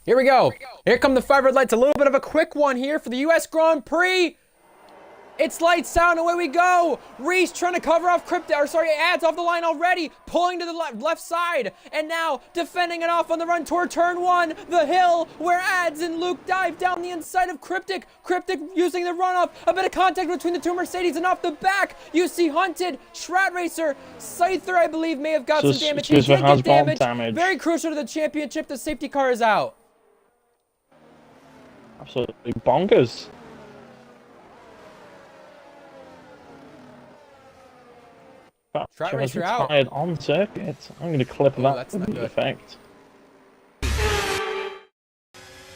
Here we go. Here come the 5 red lights. A little bit of a quick one here for the U.S. Grand Prix. It's lights out and away we go. Reese trying to cover off Ads off the line already. Pulling to the left side. And now defending it off on the run toward turn 1. The hill where Ads and Luke dive down the inside of Cryptic. Cryptic using the runoff. A bit of contact between the two Mercedes, and off the back you see Hunted, Strat Racer, Scyther I believe may have got some damage. He did get damage. Very crucial to the championship. The safety car is out. Absolutely bonkers. Strat Racer out. On circuit. I'm going to clip that into effect.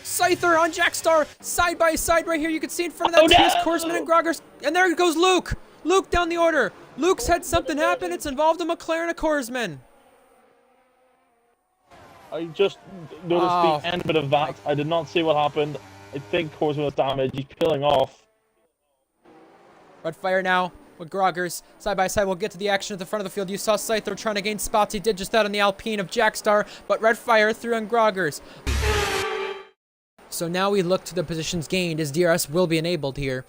Scyther on Jackstar, side by side right here. You can see in front of that TS Korsman and Groggers. And there goes Luke. Luke down the order. Luke's had something happen. It's involved a McLaren and a Korsman. I just noticed the end bit of that. I did not see what happened. I think Korsman was damaged. He's peeling off. Red fire now with Groggers. Side by side, we'll get to the action at the front of the field. You saw Scyther trying to gain spots. He did just that on the Alpine of Jackstar, but Red fire through on Groggers. So now we look to the positions gained as DRS will be enabled here.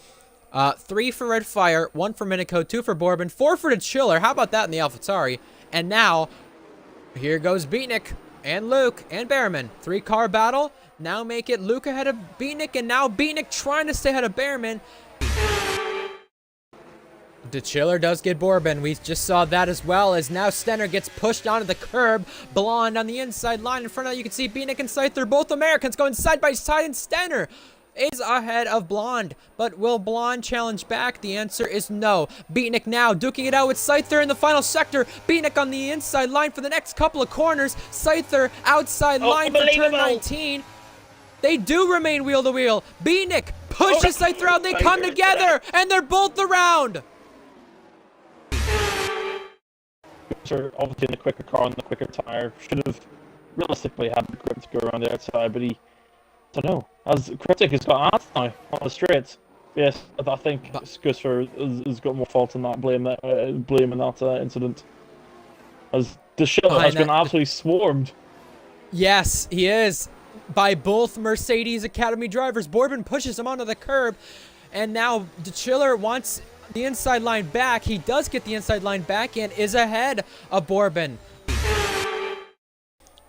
3 for Red Fire, 1 for Minico, 2 for Bourbon, 4 for the Chiller. How about that in the AlphaTauri? And now, here goes Beatnik and Luke and Behrman. 3-car battle. Now make it Luke ahead of Beatnik, and now Beatnik trying to stay ahead of Behrman. The Chiller does get Bourbon. We just saw that as well, as now Stenner gets pushed onto the curb. Blonde on the inside line in front of you. You can see Beatnik and Scyther, both Americans going side by side, and Stenner is ahead of Blonde. But will Blonde challenge back? The answer is no. Beatnik now duking it out with Scyther in the final sector. Beatnik on the inside line for the next couple of corners. Scyther outside line for turn 19. They do remain wheel to wheel. Beatnik pushes Scyther out. They come together, and they're both around. Obviously in the quicker car and the quicker tire, should have realistically had the grip to go around the outside, but he, I don't know, as Critic has got asked now on the straight. Yes, I think Skusser has got more fault in that blame in that incident, as the Schiller has been absolutely swarmed. Yes, he is, by both Mercedes Academy drivers. Bourbon pushes him onto the curb, and now the Chiller wants the inside line back. He does get the inside line back and is ahead of Bourbon.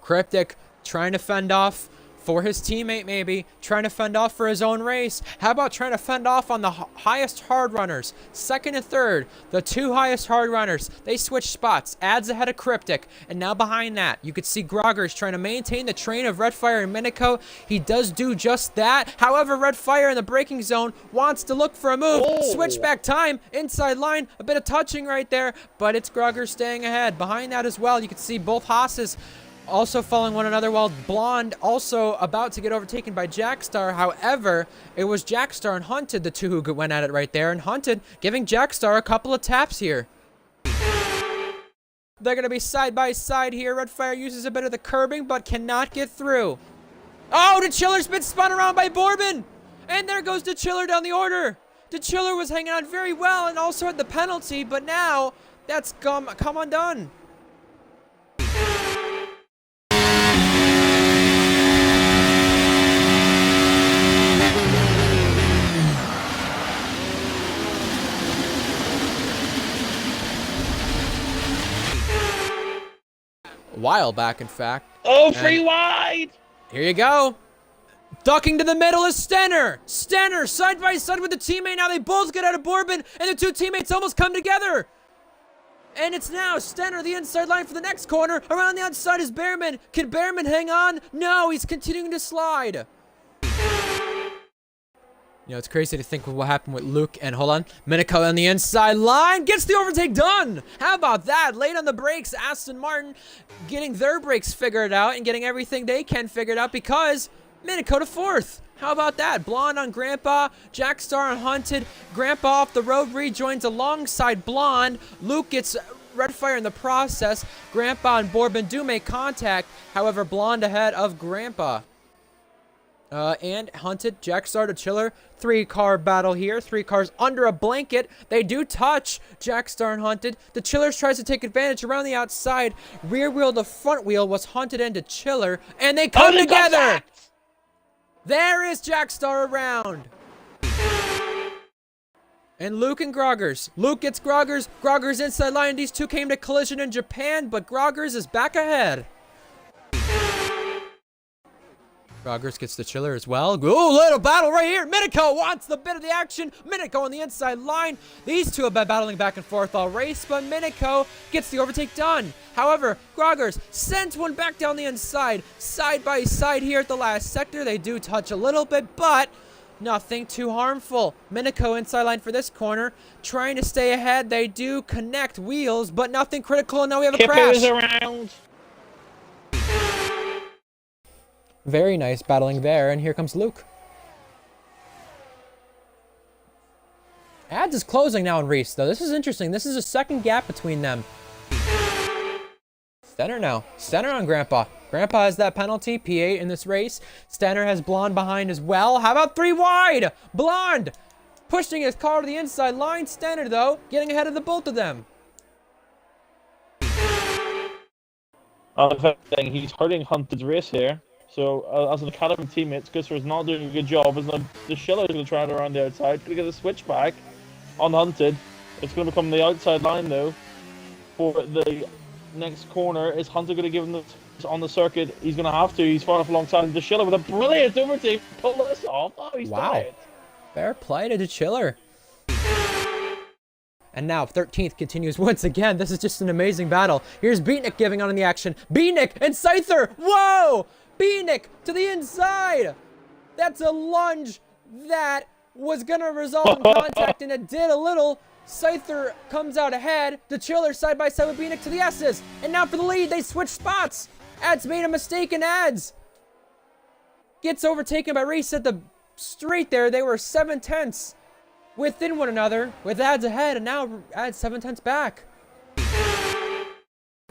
Cryptic trying to fend off for his teammate, maybe trying to fend off for his own race. How about trying to fend off on the highest hard runners? Second and third, the 2 highest hard runners, they switch spots. Adds ahead of Cryptic, and now behind that you could see Groggers trying to maintain the train of Red Fire and Minico. He does do just that. However, Red Fire in the braking zone wants to look for a move. Switchback time, inside line, a bit of touching right there, but it's Groggers staying ahead. Behind that as well, you can see both Haas's also following one another, while Blonde also about to get overtaken by Jackstar. However, it was Jackstar and Hunted, the two who went at it right there, and Hunted giving Jackstar a couple of taps here. They're going to be side by side here. Red Fire uses a bit of the curbing, but cannot get through. Oh, the Chiller's been spun around by Bourbon, and there goes the Chiller down the order. The Chiller was hanging on very well and also had the penalty, but now that's come undone. A while back, in fact. Oh, free wide! Here you go. Ducking to the middle is Stenner. Stenner side by side with the teammate. Now they both get out of Bourbon, and the two teammates almost come together. And it's now Stenner, the inside line for the next corner. Around the outside is Behrman. Can Behrman hang on? No, he's continuing to slide. You know, it's crazy to think of what happened with Luke and, hold on, Minico on the inside line gets the overtake done. How about that? Late on the brakes, Aston Martin getting their brakes figured out and getting everything they can figured out, because Minico to 4th. How about that? Blonde on Grandpa, Jackstar on Hunted. Grandpa off the road rejoins alongside Blonde. Luke gets Red Fire in the process. Grandpa and Bourbon do make contact. However, Blonde ahead of Grandpa. And Hunted, Jackstar to Chiller. 3-car battle here. 3 cars under a blanket. They do touch Jackstar and Hunted. The Chillers tries to take advantage around the outside. Rear wheel to front wheel was Hunted into Chiller. And they come together. There is Jackstar around. And Luke and Groggers. Luke gets Groggers. Groggers inside line. These two came to collision in Japan, but Groggers is back ahead. Groggers gets the chiller as well. Ooh, little battle right here. Minico wants the bit of the action. Minico on the inside line. These two have been battling back and forth all race, but Minico gets the overtake done. However, Groggers sends one back down the inside. Side by side here at the last sector. They do touch a little bit, but nothing too harmful. Minico inside line for this corner. Trying to stay ahead. They do connect wheels, but nothing critical. And now we have a crash. Kipper's around. Very nice battling there, and here comes Luke. Ads is closing now on Reese, though. This is interesting. This is a second gap between them. Stenner now. Stenner on Grandpa. Grandpa has that penalty, P8 in this race. Stenner has Blonde behind as well. How about 3 wide? Blonde pushing his car to the inside line. Stenner, though, getting ahead of the both of them. He's hurting Hunted's race here. So, as an academy teammate, Gusser is not doing a good job. As the Schiller's going to try it around the outside. Going to get a switchback on Hunted. It's going to become the outside line, though. For the next corner, is Hunter going to give him this on the circuit? He's going to have to. He's far enough alongside the Schiller with a brilliant overtake. Pull this off. Oh, he's died. Fair play to the Chiller. And now 13th continues once again. This is just an amazing battle. Here's Beatnik giving on in the action. Beatnik and Scyther. Whoa! Beatnik to the inside. That's a lunge that was going to result in contact, and it did a little. Scyther comes out ahead. The Chiller side by side with Beatnik to the S's. And now for the lead, they switch spots. Ads made a mistake, and Ads gets overtaken by Reese at the straight there. They were 7/10 within one another, with Ads ahead, and now Ads 7/10 back.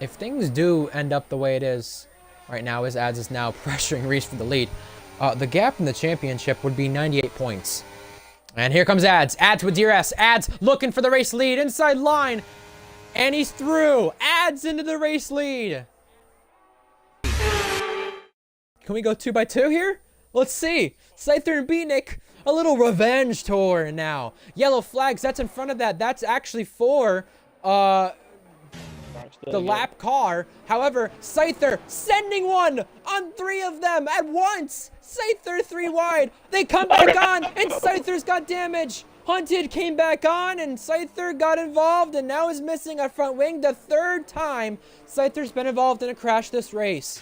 If things do end up the way it is right now, as Ads is now pressuring Reese for the lead, the gap in the championship would be 98 points. And here comes Ads. Ads with DRS. Ads looking for the race lead. Inside line. And he's through. Ads into the race lead. Can we go 2x2 here? Let's see. Scyther and Beatnik. A little revenge tour now. Yellow flags. That's in front of that. That's actually for the lap car. However, Scyther sending one on 3 of them at once. Scyther 3 wide. They come back on, and Scyther's got damage. Hunted came back on, and Scyther got involved, and now is missing a front wing. The 3rd time Scyther's been involved in a crash this race.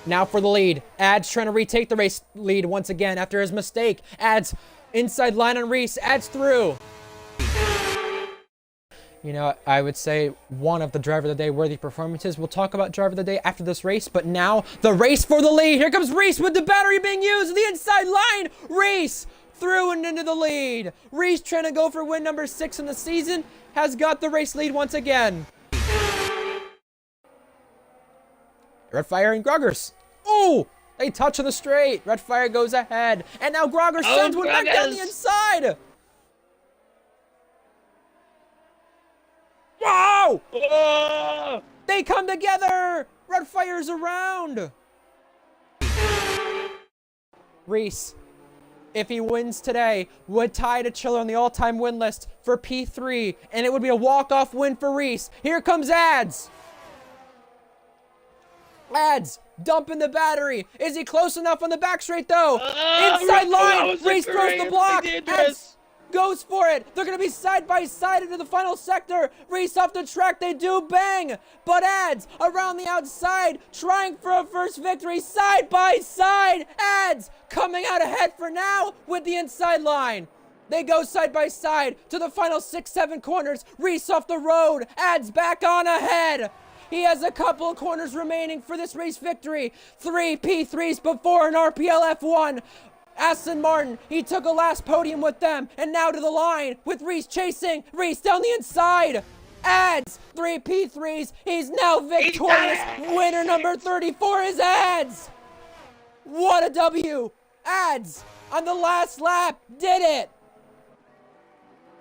Now for the lead. Ads trying to retake the race lead once again after his mistake. Ads inside line on Reese. Ads through. You know, I would say one of the Driver of the Day worthy performances. We'll talk about Driver of the Day after this race, but now the race for the lead. Here comes Reese with the battery being used. The inside line. Reese through and into the lead. Reese trying to go for win number 6 in the season. Has got the race lead once again. Redfire and Groggers. Ooh! They touch on the straight. Redfire goes ahead. And now Groggers sends one back down the inside. Wow! They come together! Redfire's around! Reese, if he wins today, would tie to Chiller on the all-time win list for P3, and it would be a walk-off win for Reese. Here comes Ads! Ads dumping the battery. Is he close enough on the back straight, though? Inside line! Reese throws the block! Ads goes for it. They're going to be side by side into the final sector. Reese off the track. They do bang. But Ads around the outside trying for a first victory. Side by side. Ads coming out ahead for now with the inside line. They go side by side to the final 6-7 corners. Reese off the road. Ads back on ahead. He has a couple of corners remaining for this race victory. 3 P3s before an RPL F1. Aston Martin, he took a last podium with them, and now to the line with Reese chasing. Reese down the inside. Ads, 3 P3s. He's now victorious. Winner number 34 is Ads. What a W. Ads on the last lap did it.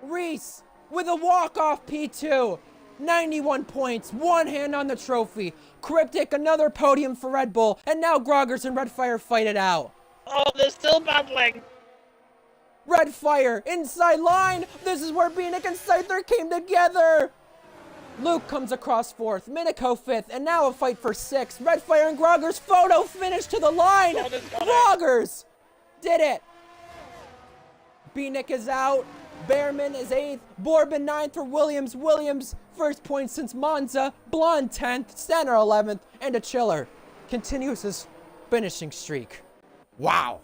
Reese with a walk-off P2. 91 points, one hand on the trophy. Cryptic, another podium for Red Bull, and now Groggers and Redfire fight it out. Oh, they're still battling. Redfire, inside line. This is where Beanick and Scyther came together. Luke comes across 4th, Minico 5th, and now a fight for 6th. Redfire and Groggers photo finish to the line. Groggers did it. Beanick is out. Behrman is 8th. Bourbon 9th for Williams. Williams, first point since Monza. Blonde 10th. Center 11th. And a Chiller continues his finishing streak. Wow.